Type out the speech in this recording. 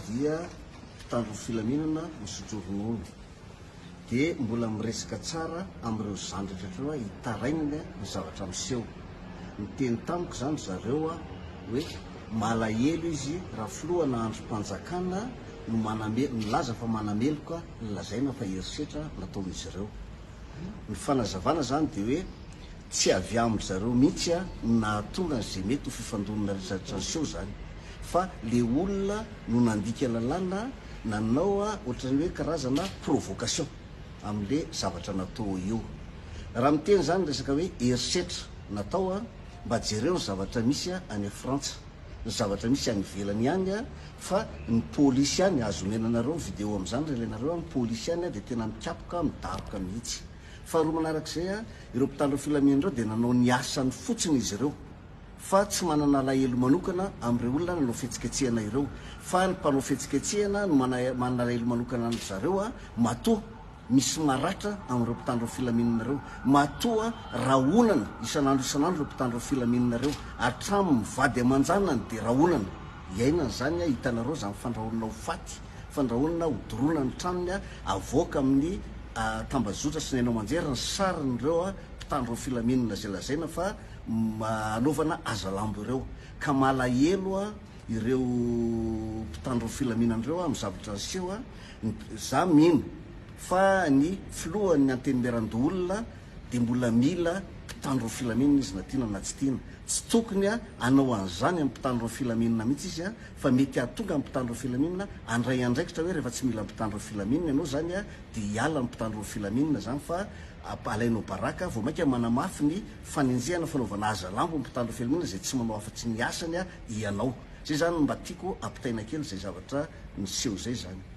dia mpitandro filaminana misotro ronono, dia mbola miresaka tsara amin'ireo zandratra reo hitarainany ny zavatra miseho. Ny teny tamiko zany zareo hoe malahelo izy raha filohana androm-panjakana no milaza fa manameloka ny lazaina fa herisetra nataon'izy ireo. Ny fanazavana zany dia hoe tsy avy amin'ny zareo mihitsy nahatonga zay mety ho fifandonana rehetrarehetra seho zany, fa le olona no nandika lalàna nanao ohatran'ny hoe karazana provocation amin'le zavatra natao io. Raha miteny zany resaka hoe herisetra natao mba jereo ny zavatra misy any Frantsa, ny zavatra misy any ivelany ihany fa ny pôlisy ihany azo menanareo vidéo amin'izany reha ilanareo ny pôlisy ihany dia tena mikapoka midaroka mihitsy. Faharoa manarak'izay ireo mpitandro filaminana ireo dia nanao ny asany fotsiny izy ireo, fa tsy manana alahelo manokana amin'ireo olona nanao fihetsiketsehana ireo, fa ny mpanao fihetsiketsehana no manana alahelo manokana amin'ny zareo matoa misy maratra amin'ireo mpitandro filaminana ireo, matoa rahonana isan'andro ireo mpitandro filaminana ireo, hatramin'ny mivady aman-janany dia rahonana iainana zany hitanareo zany fandrahonana ho faty, fandrahonana hodorona ny tranony avoaka amin'ny tambazotra sy ny haino aman-jery ny sarin'ireo mpitandro filaminana zay lazaina fa anaovana azalambo ireo. Ka malahelo ireo mpitandro filaminana ireo amin'ny zavatra niseho za mino fa ny filohan'ny antenimieran-doolona dia mbola mila mpitandro filaminana izy na tiana na tsy tiana. Tsy tokony anao an'izany amin'ny mpitandro filaminana mihitsy izy fa mety ahatonga amin'ny mpitandro filaminana andray andraikitra hoe rehefa tsy mila mpitandro filaminana ianao zany dia hiala ny mpitandro filaminana zany fa alainao baraka vao mainka manamafy ny fanenjehana fanaovana aza lambo mpitandro filaminana zay tsy manao afa-tsy ny asany ianao. Zay zany mba tiako ampitaina kely zay zavatra niseho zay zany.